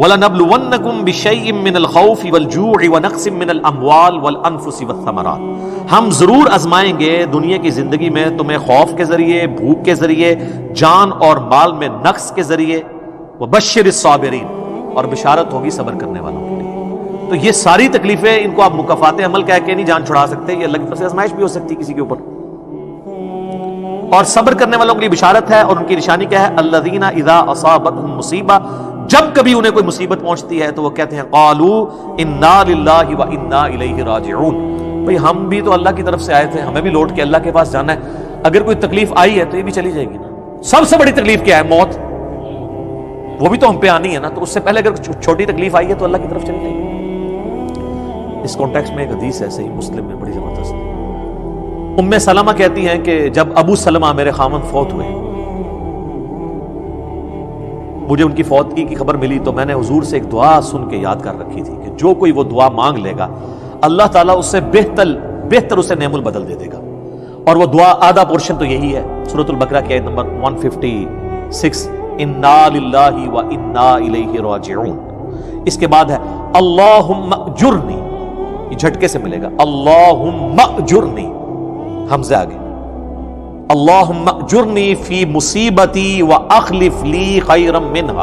وَلَنَبْلُوَنَّكُمْ بِشَيْءٍ مِّنَ الْخَوْفِ وَالْجُوعِ وَنَقْصٍ مِّنَ الْأَمْوَالِ وَالْأَنفُسِ وَالثَّمَرَاتِ، ہم ضرور آزمائیں گے دنیا کی زندگی میں تمہیں خوف کے ذریعے، بھوک کے ذریعے، جان اور مال میں نقص کے ذریعے، وَبَشِّرِ الصَّابِرِينَ، اور بشارت ہوگی صبر کرنے والوں کے لیے۔ تو یہ ساری تکلیفیں، ان کو آپ مکافات عمل کہہ کے نہیں جان چھڑا سکتے، یہ اللہ کی طرف سے آزمائش بھی ہو سکتی کسی کے اوپر۔ اور صبر کرنے والوں کے لیے بشارت ہے، اور ان کی نشانی کیا ہے؟ الذین اذا اصابتهم مصیبہ، جب کبھی انہیں کوئی مصیبت پہنچتی ہے تو وہ کہتے ہیں قالوا انا للہ وانا الیہ راجعون، بھئی ہم بھی تو اللہ کی طرف سے آئے تھے، ہمیں بھی لوٹ کے اللہ کے پاس جانا ہے، اگر کوئی تکلیف آئی ہے تو یہ بھی چلی جائے گی نا۔ سب سے بڑی تکلیف کیا ہے؟ موت، وہ بھی تو ہم پہ آنی ہے نا، تو اس سے پہلے اگر چھوٹی تکلیف آئی ہے تو اللہ کی طرف چلی جائے گی۔ اس کانٹیکسٹ میں ایک حدیث ہے صحیح مسلم میں بڑی زبردست، ام سلمہ کہتی ہیں کہ جب ابو سلمہ میرے خامند فوت ہوئے، مجھے ان کی فوتگی کی خبر ملی تو میں نے حضور سے ایک دعا سن کے یاد کر رکھی تھی کہ جو کوئی وہ دعا مانگ لے گا اللہ تعالیٰ اس سے بہتر اسے نعم البدل دے دے گا، اور وہ دعا آدھا پورشن تو یہی ہے، سورۃ البقرہ کی آیت نمبر 156، انا للہ وانا الیہ راجعون۔ اس کے بعد ہے اللہم اجرنی، یہ جھٹکے سے ملے گا، اللہم اجرنی، حمزہ آگے، اللہم اجرنی فی مصیبتی واخلف لی خیرا منہا،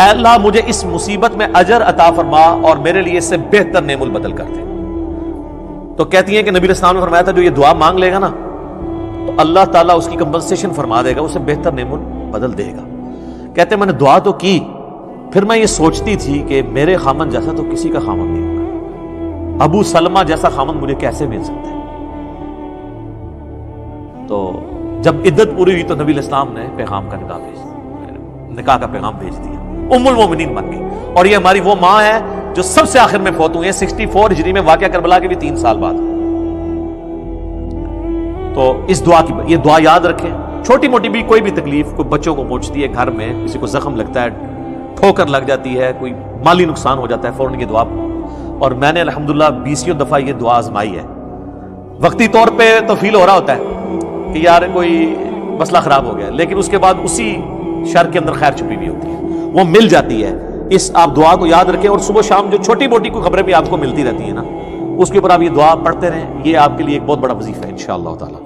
اے اللہ مجھے اس مصیبت میں اجر عطا فرما اور میرے لیے اس سے بہتر نعم البدل کر دے۔ تو کہتی ہیں کہ نبی علیہ السلام نے فرمایا تھا جو یہ دعا مانگ لے گا نا تو اللہ تعالیٰ اس کی کمپنسیشن فرما دے گا، اسے بہتر نعم البدل دے گا۔ کہتے ہیں میں نے دعا تو کی، پھر میں یہ سوچتی تھی کہ میرے خامن جیسا تو کسی کا خامن نہیں ہوگا، ابو سلمہ جیسا خامن مجھے کیسے مل سکتا ہے۔ تو جب عدت پوری ہوئی تو نبی علیہ السلام نے پیغام کا نکاح کا پیغام بھیج دیا، ام المومنین بن گئی، اور یہ ہماری وہ ماں ہے جو سب سے آخر میں فوت ہوئی ہے 64 ہجری میں، واقعہ کربلا کے بھی 3 سال بعد۔ تو اس دعا کی یہ دعا یاد رکھیں، چھوٹی موٹی بھی کوئی بھی تکلیف، کوئی بچوں کو پہنچتی ہے گھر میں، کسی کو زخم لگتا ہے، ٹھوکر لگ جاتی ہے، کوئی مالی نقصان ہو جاتا ہے، فوراً یہ دعا، اور میں نے الحمدللہ 20 دفعہ یہ دعا آزمائی ہے۔ وقتی طور پہ تو فیل ہو رہا ہوتا ہے کہ یار کوئی مسئلہ خراب ہو گیا، لیکن اس کے بعد اسی شر کے اندر خیر چھپی ہوئی ہوتی ہے، وہ مل جاتی ہے۔ اس آپ دعا کو یاد رکھیں، اور صبح شام جو چھوٹی موٹی کوئی خبریں بھی آپ کو ملتی رہتی ہیں نا، اس کے اوپر آپ یہ دعا پڑھتے رہیں، یہ آپ کے لیے ایک بہت بڑا وظیفہ ہے انشاءاللہ تعالی۔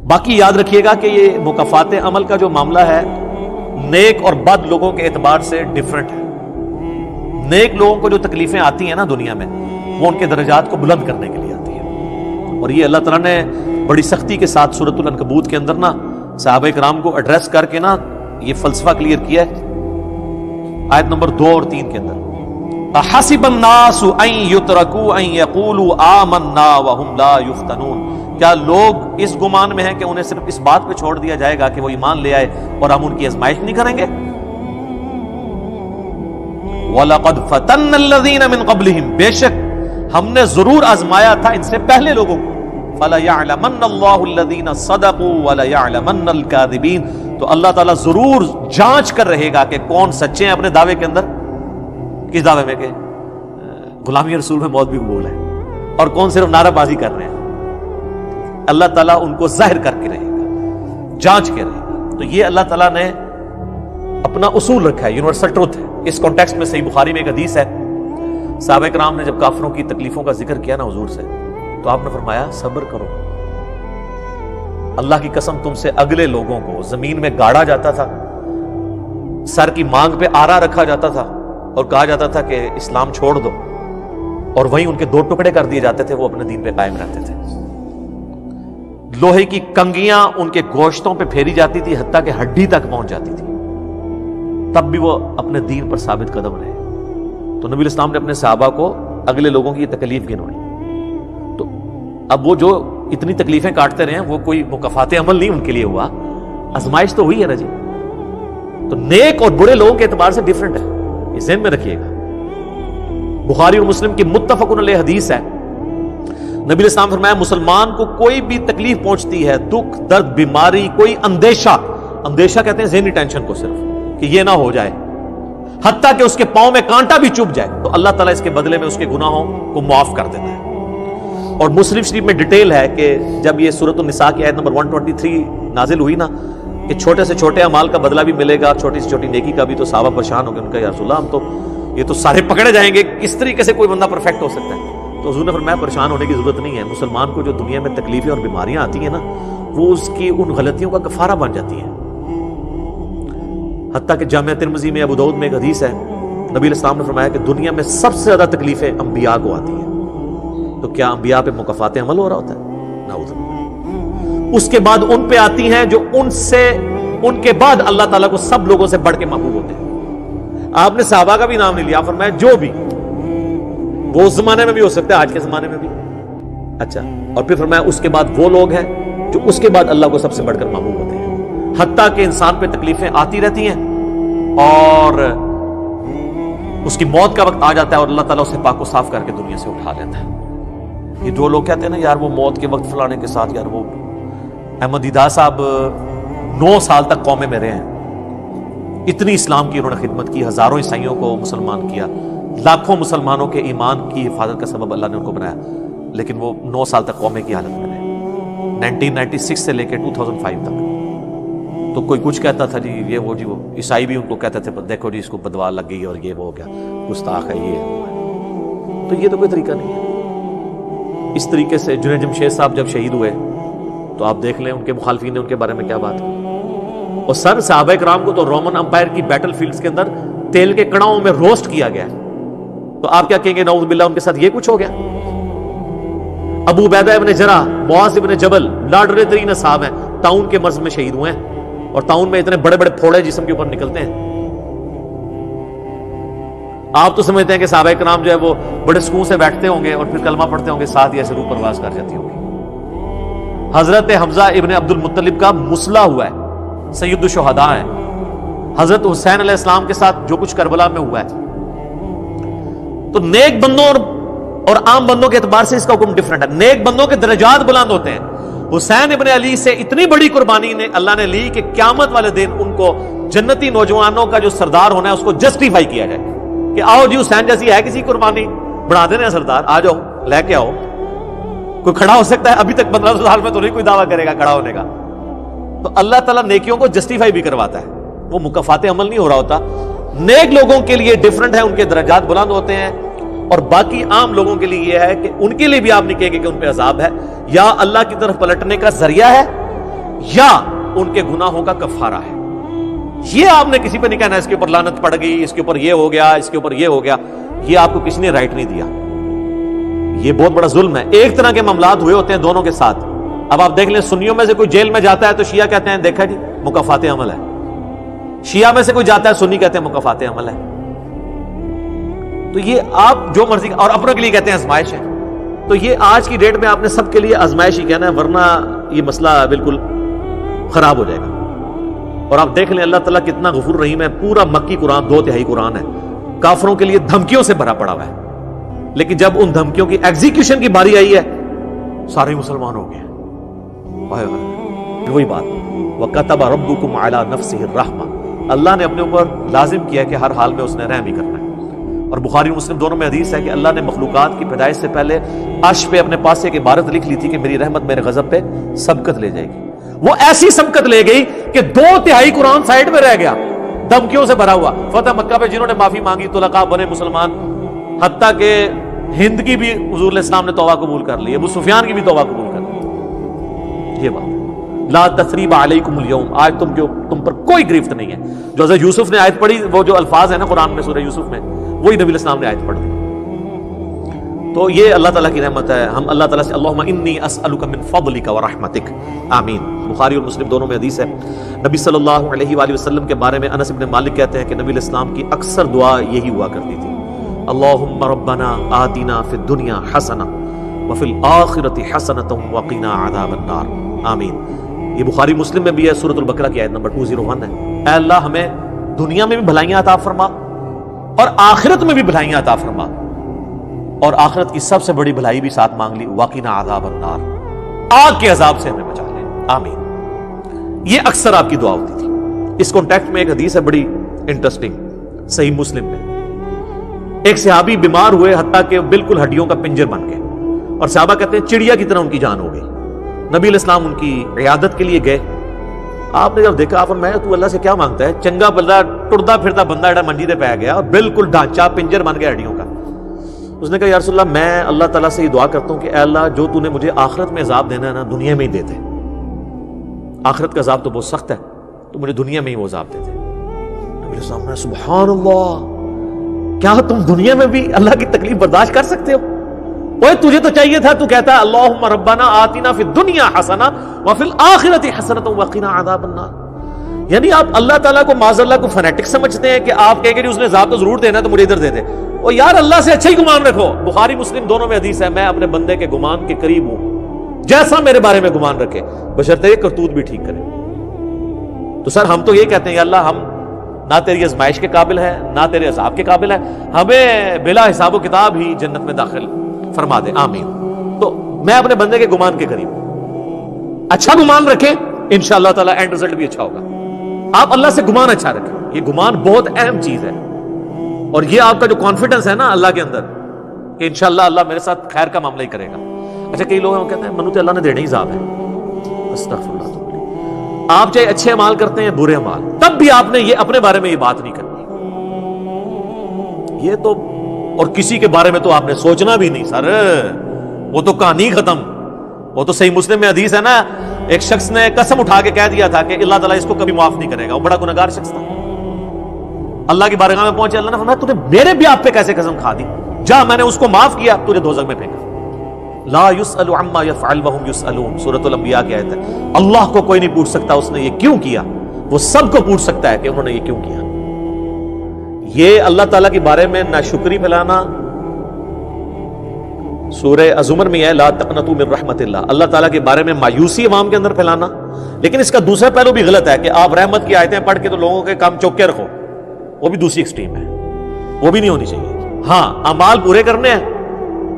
باقی یاد رکھیے گا کہ یہ مکافات عمل کا جو معاملہ ہے نیک اور بد لوگوں کے اعتبار سے ڈیفرنٹ ہے۔ نیک لوگوں کو جو تکلیفیں آتی ہیں نا دنیا میں، وہ ان کے درجات کو بلند کرنے کے لیے آتی ہیں، اور یہ اللہ تعالیٰ نے بڑی سختی کے ساتھ سورۃ العنکبوت کے اندر نا صحابہ کرام کو ایڈریس کر کے نا یہ فلسفہ کلیئر کیا ہے، آیت نمبر 2 اور 3 کے اندر، احسب الناس ان یترکوا ان یقولوا آمنا وهم لا یفتنون، کیا لوگ اس گمان میں ہیں کہ انہیں صرف اس بات پہ چھوڑ دیا جائے گا کہ وہ ایمان لے آئے اور ہم ان کی آزمائش نہیں کریں گے؟ وَلَقَدْ فَتَنَّ الَّذِينَ مِن قَبْلِهِمْ، بے شک ہم نے ضرور آزمایا تھا ان سے پہلے لوگوں کو، فَلَيَعْلَمَنَّ اللَّهُ الَّذِينَ صَدَقُوا وَلَيَعْلَمَنَّ الْكَاذِبِينَ، تو اللہ تعالیٰ ضرور جانچ کر رہے گا کہ کون سچے ہیں اپنے دعوے کے اندر، کس دعوے میں کہ غلامی رسول میں موت بھی قبول ہے، اور کون صرف نعرہ بازی کر رہے ہیں۔ اللہ تعالیٰ ان کو ظاہر کر کے رہے گا، جانچ کے رہے گا۔ تو یہ اللہ تعالیٰ نے اپنا اصول رکھا ہے، یونیورسل ٹروتھ ہے۔ اس کانٹیکسٹ میں صحیح بخاری میں ایک حدیث ہے، صحابہ کرام نے جب کافروں کی تکلیفوں کا ذکر کیا نا حضور سے، تو آپ نے فرمایا صبر کرو، اللہ کی قسم تم سے اگلے لوگوں کو زمین میں گاڑا جاتا تھا، سر کی مانگ پہ آرا رکھا جاتا تھا اور کہا جاتا تھا کہ اسلام چھوڑ دو، اور وہیں ان کے 2 ٹکڑے کر دیے جاتے تھے، وہ اپنے دین پہ قائم رہتے تھے۔ لوہے کی کنگیاں ان کے گوشتوں پہ پھیری جاتی تھی، حتیٰ کہ ہڈی تک پہنچ جاتی تھی، تب بھی وہ اپنے دین پر ثابت قدم رہے۔ تو نبی الاسلام نے اپنے صحابہ کو اگلے لوگوں کی یہ تکلیف گنوائی، تو اب وہ جو اتنی تکلیفیں کاٹتے رہے ہیں وہ کوئی مکافات عمل نہیں ان کے لیے ہوا، آزمائش تو ہوئی ہے نا جی۔ تو نیک اور برے لوگوں کے اعتبار سے ڈیفرنٹ ہے، یہ ذہن میں رکھیے گا۔ بخاری اور مسلم کی متفق علیہ حدیث ہے، نبی علیہ السلام فرمایا مسلمان کو کوئی بھی تکلیف پہنچتی ہے، دکھ درد بیماری، کوئی اندیشہ کہتے ہیں ذہنی ٹینشن کو، صرف کہ یہ نہ ہو جائے، حتیٰ کہ اس کے پاؤں میں کانٹا بھی چبھ جائے، تو اللہ تعالیٰ اس کے بدلے میں اس کے گناہوں کو معاف کر دیتا ہے۔ اور مسلم شریف میں ڈیٹیل ہے کہ جب یہ سورۃ النساء کی آیت نمبر 123 نازل ہوئی نا، کہ چھوٹے سے چھوٹے اعمال کا بدلہ بھی ملے گا، چھوٹی سے چھوٹی نیکی کا بھی، تو صحابہ پریشان ہو گئے، ان کا یا رسول اللہ ہم تو یہ تو سارے پکڑے جائیں گے، کس طریقے سے کوئی بندہ پرفیکٹ ہو سکتا ہے؟ تو حضور نے فرمایا پریشان ہونے کی ضرورت نہیں ہے، مسلمان کو جو دنیا میں تکلیفیں اور بیماریاں آتی ہیں نا، وہ اس کی ان غلطیوں کا کفارہ بن جاتی ہیں۔ حتیٰ کہ جامعہ ترمذی میں ابو داؤد میں ایک حدیث ہے، نبی علیہ السلام نے فرمایا کہ دنیا میں سب سے زیادہ تکلیفیں انبیاء کو آتی ہیں، تو کیا انبیاء پہ مکافات عمل ہو رہا ہوتا ہے؟ نعوذ باللہ۔ اس کے بعد ان پہ آتی ہیں جو ان کے بعد اللہ تعالیٰ کو سب لوگوں سے بڑھ کے محبوب ہوتے ہیں۔ آپ نے صحابہ کا بھی نام نہیں لیا، فرمایا جو بھی، وہ اس زمانے میں بھی ہو سکتا ہے، آج کے زمانے میں بھی۔ اچھا، اور پھر فرمایا اس کے بعد وہ لوگ ہیں جو اس کے بعد اللہ کو سب سے بڑھ کر محبوب ہوتے ہیں، حتیٰ کہ انسان پہ تکلیفیں آتی رہتی ہیں اور اس کی موت کا وقت آ جاتا ہے اور اللہ تعالیٰ اسے پاک و صاف کر کے دنیا سے اٹھا لیتا ہے۔ یہ جو لوگ کہتے ہیں نا یار وہ موت کے وقت فلانے کے ساتھ، یار وہ احمد دیدار صاحب 9 سال تک قومے میں رہے ہیں، اتنی اسلام کی انہوں نے خدمت کی، ہزاروں عیسائیوں کو مسلمان کیا، لاکھوں مسلمانوں کے ایمان کی حفاظت کا سبب اللہ نے ان کو بنایا، لیکن وہ 9 سال تک قومے کی حالت میں رہے، 1996 سے لے کے 2005 تک۔ تو کوئی کچھ کہتا تھا جی یہ وہ، جی وہ عیسائی بھی ان کو کہتے تھے دیکھو جی اس کو بدوا لگ گئی اور یہ وہ ہو گیا، گستاخ ہے، یہ ہے۔ تو یہ تو کوئی طریقہ نہیں ہے۔ اس طریقے سے جنید جمشید صاحب جب شہید ہوئے تو آپ دیکھ لیں ان کے مخالفین نے ان کے بارے میں کیا بات کی، اور سر صحابہ کرام کو تو رومن امپائر کی بیٹل فیلڈز کے اندر تیل کے کڑاؤں میں روسٹ کیا گیا، تو آپ کیا کہیں گے نعوذ باللہ ان کے ساتھ یہ کچھ ہو گیا؟ ابو عبیدہ ابن جرح، معاذ ابن جبل، لاڈر ترین صاحب ہیں، طاعون کے مرض میں شہید ہوئے ہیں، اور طاعون میں اتنے بڑے بڑے پھوڑے جسم کے اوپر نکلتے ہیں۔ آپ تو سمجھتے ہیں کہ صحابہ کرام جو ہے وہ بڑے سکون سے بیٹھتے ہوں گے اور پھر کلمہ پڑھتے ہوں گے، ساتھ ہی ایسے روح پرواز کر جاتی ہوگی۔ حضرت حمزہ ابن عبد المطلب کا مسلح ہوا ہے، سید الشہداء ہیں۔ حضرت حسین علیہ السلام کے ساتھ جو کچھ کربلا میں ہوا ہے، تو نیک بندوں اور عام بندوں کے اعتبار سے اس کا حکم ڈیفرنٹ ہے۔ نیک بندوں کے درجات بلند ہوتے ہیں۔ حسین ابن علی سے اتنی بڑی قربانی نے اللہ نے لی کہ قیامت والے دن ان کو جنتی نوجوانوں کا جو سردار ہونا ہے اس کو جسٹیفائی کیا جائے کہ آؤ جی حسین جیسی ہے کسی قربانی، بنا دینا سردار، آ جاؤ لے کے آؤ۔ کوئی کھڑا ہو سکتا ہے؟ ابھی تک 15 سال میں تو نہیں کوئی دعویٰ کرے گا کھڑا ہونے کا۔ تو اللہ تعالیٰ نیکیوں کو جسٹیفائی بھی کرواتا ہے، وہ مکافات عمل نہیں ہو رہا ہوتا۔ نیک لوگوں کے لیے ڈیفرنٹ ہے، ان کے درجات بلند ہوتے ہیں، اور باقی عام لوگوں کے لیے یہ ہے کہ ان کے لیے بھی آپ نہیں کہیں گے کہ ان پہ عذاب ہے، یا اللہ کی طرف پلٹنے کا ذریعہ ہے، یا ان کے گناہوں کا کفارہ ہے۔ یہ آپ نے کسی پہ نہیں کہنا اس کے اوپر لعنت پڑ گئی، اس کے اوپر یہ ہو گیا، اس کے اوپر یہ ہو گیا، یہ آپ کو کسی نے رائٹ نہیں دیا۔ یہ بہت بڑا ظلم ہے۔ ایک طرح کے معاملات ہوئے ہوتے ہیں دونوں کے ساتھ۔ اب آپ دیکھ لیں سنیوں میں سے کوئی جیل میں جاتا ہے تو شیعہ کہتے ہیں دیکھا جی مکافات عمل ہے، شیعہ میں سے کوئی جاتا ہے سنی کہتے ہیں مکافات عمل ہے۔ تو یہ آپ جو مرضی، اور اپنوں کے لیے کہتے ہیں آزمائش ہے۔ تو یہ آج کی ڈیٹ میں آپ نے سب کے لیے آزمائش ہی کہنا ہے، ورنہ یہ مسئلہ بالکل خراب ہو جائے گا۔ اور آپ دیکھ لیں اللہ تعالیٰ کتنا غفور رحیم ہے، پورا مکی قرآن 2/3 قرآن ہے کافروں کے لیے دھمکیوں سے بھرا پڑا ہوا ہے، لیکن جب ان دھمکیوں کی ایگزیکیوشن کی باری آئی ہے سارے مسلمان ہو گئے۔ وہی بات، وَكَتَبَ رَبُّكُمْ عَلَى نَفْسِهِ الرَّحْمَةَ، اللہ نے اپنے اوپر لازم کیا کہ ہر حال میں اس نے رحم ہی کرنا ہے۔ اور بخاری اور مسلم دونوں میں حدیث ہے کہ اللہ نے مخلوقات کی پیدائش سے پہلے عرش پہ اپنے پاس ایک عبارت لکھ لی تھی کہ میری رحمت میرے غضب پہ سبقت لے جائے گی۔ وہ ایسی سبقت لے گئی کہ 2/3 قرآن سائڈ میں رہ گیا، دھمکیوں سے بھرا ہوا۔ فتح مکہ پہ جنہوں نے معافی مانگی طلقاء بنے مسلمان، حتیٰ کہ ہند کی بھی حضور علیہ السلام نے توبہ قبول کر لی، ابو سفیان کی بھی توبہ قبول کر لی۔ یہ بات لا تثریب علیکم اليوم، آج تم پر کوئی گرفت نہیں ہے۔ جو حضرت یوسف نے آیت پڑھی، وہ جو الفاظ ہیں نا قرآن میں سورہ یوسف میں، وہی نبی علیہ السلام نے آیت پڑھ دی۔ تو یہ اللہ تعالیٰ کی رحمت ہے۔ ہم اللہ تعالیٰ سے اللہم انی اسألک من فضلک ورحمتک، آمین۔ بخاری اور مسلم دونوں میں حدیث ہے، نبی صلی اللہ علیہ وآلہ وسلم کے بارے میں انس بن مالک کہتے ہیں کہ نبی علیہ السلام کی اکثر دعا یہی ہوا کرتی تھی، اللہم ربنا آتنا فی الدنیا حسنہ وفی الآخرۃ حسنۃ وقنا عذاب النار، آمین۔ یہ بخاری مسلم میں بھی ہے، سورۃ البقرہ کی آیت نمبر 201 ہے۔ اے اللہ ہمیں دنیا میں بھی بھلائیاں عطا فرما اور آخرت میں بھی بھلائیاں عطا فرما، اور آخرت کی سب سے بڑی بھلائی بھی ساتھ مانگ لی، وقنا عذاب النار، آگ کے عذاب سے ہمیں بچا لے، آمین۔ یہ اکثر آپ کی دعا ہوتی تھی۔ اس کانٹیکٹ میں ایک حدیث ہے بڑی انٹرسٹنگ، صحیح مسلم میں، ایک صحابی بیمار ہوئے حتیٰ کہ بالکل ہڈیوں کا پنجر بن گئے، اور صحابہ کہتے ہیں چڑیا کی طرح ان کی جان ہو گئی۔ نبی علیہ السلام ان کی عیادت کے لیے گئے، آپ نے جب دیکھا آپ میں تو اللہ سے کیا مانگتا ہے؟ چنگا بندہ ٹردا پھرتا بندہ ایڈا منجی دے پہ گیا اور بالکل ڈھانچہ پنجر بن گیا ہڈیوں کا. اس نے کہا یا رسول اللہ میں اللہ تعالیٰ سے یہ دعا کرتا ہوں کہ اے اللہ جو تو نے مجھے آخرت میں عذاب دینا ہے نا دنیا میں ہی دے دے. آخرت کا عذاب تو بہت سخت ہے, تو مجھے دنیا میں ہی وہ عذاب دے دے. نبی علیہ السلام نے سبحان اللہ, کیا تم دنیا میں بھی اللہ کی تکلیف برداشت کر سکتے ہو؟ اوے تجھے تو چاہیے تھا تو کہتا ہے اللہم ربنا آتنا فی الدنیا حسنہ وفی الآخرۃ حسنۃ وقنا عذاب النار. یعنی آپ اللہ تعالیٰ کو معاذ اللہ کو فنیٹک سمجھتے ہیں کہ آپ کہیں گے اس نے عذاب تو ضرور دینا تو مجھے ادھر دے دے. او یار اللہ سے اچھا ہی گمان رکھو. بخاری مسلم دونوں میں حدیث ہے میں اپنے بندے کے گمان کے قریب ہوں جیسا میرے بارے میں گمان رکھے بشرطے کہ کرتوت بھی ٹھیک کرے. تو سر ہم تو یہ کہتے ہیں یا اللہ ہم نہ تیری آزمائش کے قابل ہے نہ تیرے عذاب کے قابل ہے, ہمیں بلا حساب و کتاب ہی جنت میں داخل فرما دے آمین. تو میں اپنے بندے کے گمان کے قریب ہوں. اچھا گمان رکھیں انشاءاللہ تعالی اینڈ رزلٹ بھی اچھا ہوگا. آپ اللہ سے گمان اچھا رکھیں, یہ گمان بہت اہم چیز ہے. اور یہ آپ کا جو کانفیڈنس ہے نا اللہ کے اندر کہ انشاءاللہ اللہ میرے ساتھ خیر کا معاملہ ہی کرے گا. اچھا کئی لوگ ہیں کہتے ہیں منو تو اللہ نے دینے ہی عذاب ہے. استغفر اللہ. آپ چاہے اچھے اعمال کرتے ہیں برے اعمال, تب بھی آپ نے یہ اپنے بارے میں یہ بات نہیں کرنی. یہ تو اور کسی کے بارے میں تو آپ نے سوچنا بھی نہیں سر, وہ تو کہانی ختم. وہ تو صحیح مسلم میں حدیث ہے نا, ایک شخص نے قسم اٹھا کے کہہ دیا تھا کہ اللہ تعالیٰ اس کو کبھی معاف نہیں کرے گا. وہ بڑا گنہگار شخص تھا, اللہ کی بارگاہ میں پہنچے, اللہ نے فرمایا تو نے میرے بھی آپ پہ کیسے قسم کھا دی, جا میں نے اس کو معاف کیا تجھے دوزخ میں پھینکا. لا يسأل عما يفعل وهم يسألون, سورۃ الانبیاء کی آیت ہے. اللہ کو کوئی نہیں پوچھ سکتا اس نے یہ کیوں کیا, وہ سب کو پوچھ سکتا ہے کہ انہوں نے یہ کیوں کیا. یہ اللہ تعالیٰ کے بارے میں ناشکری پھیلانا سورہ الزمر میں ہے لا تقنطوا من رحمت اللہ, اللہ تعالیٰ کے بارے میں مایوسی عوام کے اندر پھیلانا. لیکن اس کا دوسرا پہلو بھی غلط ہے کہ آپ رحمت کی آیتیں پڑھ کے تو لوگوں کے کام چوک کے رکھو, وہ بھی دوسری ایکسٹریم ہے, وہ بھی نہیں ہونی چاہیے. ہاں اعمال پورے کرنے ہیں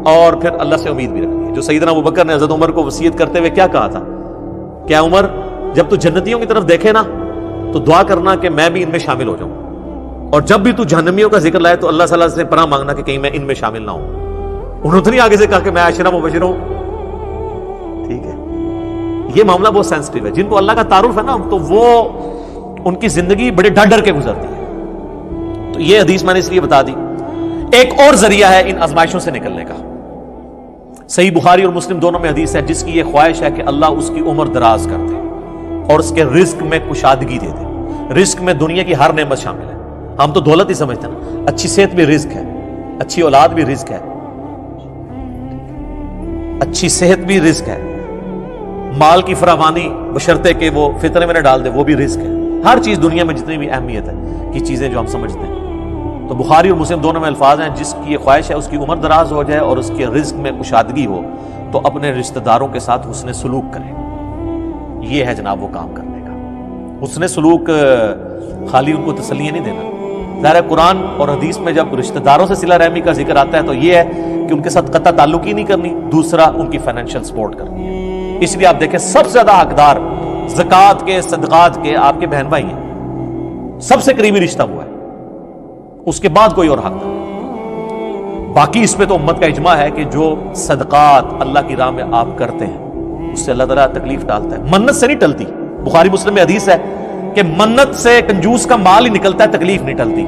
اور پھر اللہ سے امید بھی رکھنی ہے. جو سیدنا ابوبکر نے حضرت عمر کو وصیت کرتے ہوئے کیا کہا تھا, کیا عمر جب تو جنتیوں کی طرف دیکھے نا تو دعا کرنا کہ میں بھی ان میں شامل ہو جاؤں, اور جب بھی تو جہنمیوں کا ذکر لائے تو اللہ صلی اللہ سے پناہ مانگنا کہ کہیں میں ان میں شامل نہ ہوں. انہوں نے آگے سے کہا کہ میں عشرہ مبشر ہوں. ٹھیک ہے, یہ معاملہ بہت سینسٹیو ہے. جن کو اللہ کا تعارف ہے نا تو وہ ان کی زندگی بڑے ڈر ڈر کے گزرتی ہے. تو یہ حدیث میں نے اس لیے بتا دی. ایک اور ذریعہ ہے ان آزمائشوں سے نکلنے کا. صحیح بخاری اور مسلم دونوں میں حدیث ہے جس کی یہ خواہش ہے کہ اللہ اس کی عمر دراز کر دے اور اس کے رزق میں کشادگی دے دے. رزق میں دنیا کی ہر نعمت شامل ہے. ہم تو دولت ہی سمجھتے ہیں نا, اچھی صحت بھی رزق ہے, اچھی اولاد بھی رزق ہے, اچھی صحت بھی رزق ہے, مال کی فراوانی بشرطے کہ وہ فطرے میں نہ ڈال دے وہ بھی رزق ہے. ہر چیز دنیا میں جتنی بھی اہمیت ہے کی چیزیں جو ہم سمجھتے ہیں. تو بخاری اور مسلم دونوں میں الفاظ ہیں جس کی یہ خواہش ہے اس کی عمر دراز ہو جائے اور اس کے رزق میں کشادگی ہو تو اپنے رشتہ داروں کے ساتھ حسن سلوک کرے. یہ ہے جناب وہ کام کرنے کا. حسن سلوک خالی ان کو تسلی نہیں دینا. ظاہر قرآن اور حدیث میں جب رشتہ داروں سے صلہ رحمی کا ذکر آتا ہے تو یہ ہے کہ ان کے ساتھ قطع تعلق ہی نہیں کرنی, دوسرا ان کی فائنینشیل سپورٹ کرنی ہے. اس لیے آپ دیکھیں سب سے زیادہ حقدار زکوٰۃ کے صدقات کے آپ کے بہن بھائی ہیں, سب سے قریبی رشتہ ہوا ہے, اس کے بعد کوئی اور حق نہیں. باقی اس پہ تو امت کا اجماع ہے کہ جو صدقات اللہ کی راہ میں آپ کرتے ہیں اس سے اللہ تعالیٰ تکلیف ڈالتا ہے. منت سے نہیں ٹلتی. بخاری مسلم میں حدیث ہے کہ منت سے کنجوس کا مال ہی نکلتا ہے, تکلیف نہیں ٹلتی.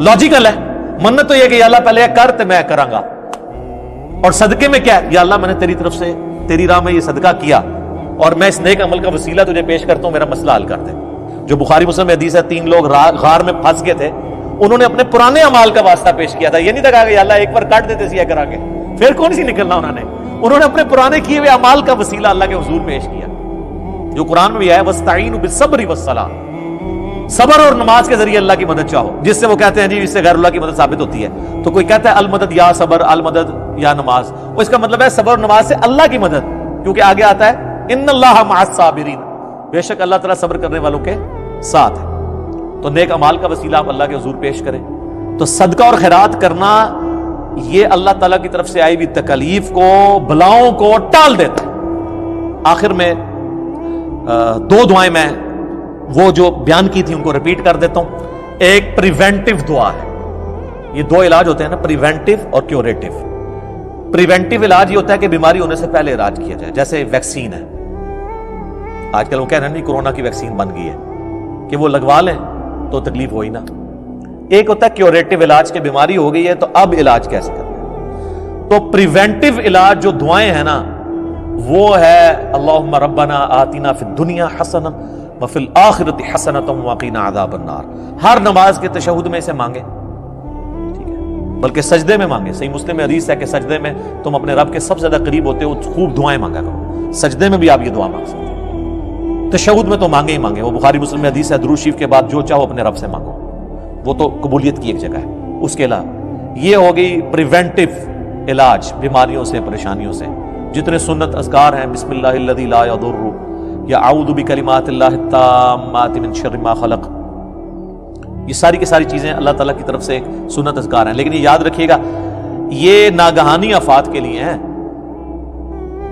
لاجیکل ہے. منت تو یہ کہ یا اللہ پہلے کر تو میں کراں گا, اور صدقے میں کیا ہے, یا اللہ میں نے تیری طرف سے تیری راہ میں یہ صدقہ کیا اور میں اس نیک عمل کا وسیلہ تجھے پیش کرتا ہوں, میرا مسئلہ حل کر دے. جو بخاری مسلم میں حدیث ہے 3 لوگ غار میں پھنس گئے تھے, انہوں نے اپنے پرانے اعمال کا واسطہ پیش کیا تھا. یہ نہیں کہا کہ یا اللہ ایک بار کاٹ دیتے سیا کرا کے پھر کون سی نکلنا. انہوں نے اپنے پرانے کیے ہوئے اعمال کا وسیلہ اللہ کے حضور پیش کیا, جو قرآن میں بھی آیا وَاسْتَعِينُوا بِالصَّبْرِ وَالصَّلَاةِ. صبر اور نماز کے ذریعے اللہ کی مدد چاہو, جس سے وہ کہتے ہیں جی اس سے غیر اللہ کی مدد ثابت ہوتی ہے. تو کوئی کہتا ہے المدد یا صبر, المدد یا نماز, وہ اس کا مطلب ہے صبر اور نماز سے اللہ کی مدد, کیونکہ آگے آتا ہے ان اللہ مع الصابرین, بے شک اللہ تعالیٰ صبر کرنے والوں کے ساتھ ہے. تو نیک اعمال کا وسیلہ آپ اللہ کے حضور پیش کریں. تو صدقہ اور خیرات کرنا یہ اللہ تعالیٰ کی طرف سے آئی ہوئی تکلیف کو, بلاؤں کو ٹال دیتا ہے. آخر میں 2 دعائیں میں وہ جو بیان کی تھی ان کو ریپیٹ کر دیتا ہوں. ایک پریونٹیو دعا ہے. یہ 2 علاج ہوتے ہیں نا, پریونٹیو اور کیوریٹیو. پریونٹیو علاج یہ ہوتا ہے کہ بیماری ہونے سے پہلے علاج کیا جائے, جیسے ویکسین ہے. آج کل وہ کہہ رہے ہیں نہیں کورونا کی ویکسین بن گئی ہے کہ وہ لگوا لیں تو تکلیف ہوئی نا. ایک ہوتا ہے کیوریٹو علاج، کی بیماری ہو گئی ہے تو اب علاج کیسے کرنا ہے. تو پریونٹیو علاج جو دعائیں ہیں نا وہ ہے اللہم ربنا آتنا فی الدنیا حسنہ وفی الآخرۃ حسنۃ وقنا عذاب النار. ہر نماز کے تشہد میں اسے مانگے، ٹھیک ہے، بلکہ سجدے میں مانگے. صحیح مسلم میں حدیث ہے کہ سجدے میں تم اپنے رب کے سب سے زیادہ قریب ہوتے ہو، خوب دعائیں مانگا کرو. سجدے میں بھی آپ یہ دعا مانگ سکتے ہیں، تشہد میں تو مانگے ہی مانگے. وہ بخاری مسلم میں حدیث ہے درود شریف کے بعد جو چاہو اپنے رب سے مانگو، وہ تو قبولیت کی ایک جگہ ہے. اس کے علاوہ یہ ہو گئی پریونٹیو علاج بیماریوں سے، پریشانیوں سے. جتنے سنت اذکار ہیں، بسم اللہ الذی لا یضر یا اعوذ بکلمات اللہ التامات من شر ما خلق، یہ ساری کی ساری چیزیں اللہ تعالیٰ کی طرف سے ایک سنت اذکار ہیں. لیکن یہ یاد رکھیے گا یہ ناگہانی آفات کے لیے ہیں.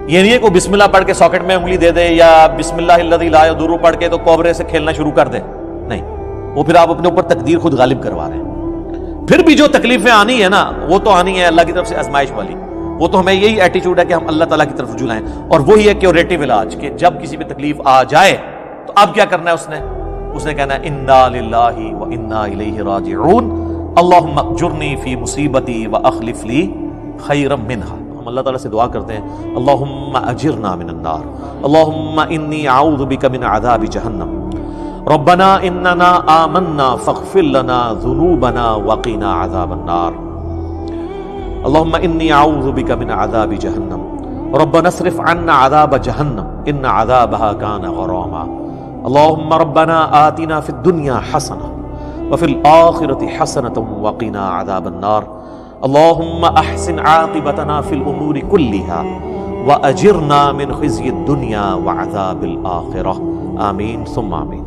یہ نہیں ہے کوئی بسم اللہ پڑھ کے ساکٹ میں انگلی دے دے یا بسم اللہ الذی لا یضر پڑھ کے تو کوبرے سے کھیلنا شروع کر دے، نہیں، وہ پھر آپ اپنے اوپر تقدیر خود غالب کروا رہے ہیں. پھر بھی جو تکلیفیں آنی ہے نا وہ تو آنی ہے اللہ کی طرف سے آزمائش والی. وہ تو ہمیں یہی ایٹیچیوڈ ہے کہ ہم اللہ تعالیٰ کی طرف رجوع لائیں، اور وہی ہے کیوریٹو علاج کہ جب کسی پہ تکلیف آ جائے تو اب کیا کرنا ہے. اس نے کہنا ہے انا للہ و انا الیہ راجعون اللہم اجرنی فی مصیبتی و اخلف لی خیرا منہا. ہم اللہ تعالیٰ سے دعا کرتے ہیں اللہم اجرنا من النار، اللہم انی اعوذ بک من عذاب جہنم، ربنا اننا آمنا فاغفر لنا ذنوبنا وقنا عذاب النار، اللہم انی اعوذ بک من عذاب جہنم، ربنا اصرف عنا عذاب جہنم ان عذابها کان غراما، اللہم ربنا آتنا فی الدنیا حسنہ وفی الآخرۃ حسنۃ وقنا عذاب النار، اللہم احسن عاقبتنا فی الامور کلها واجرنا من خزی الدنیا وعذاب الآخرہ. آمین ثم آمین.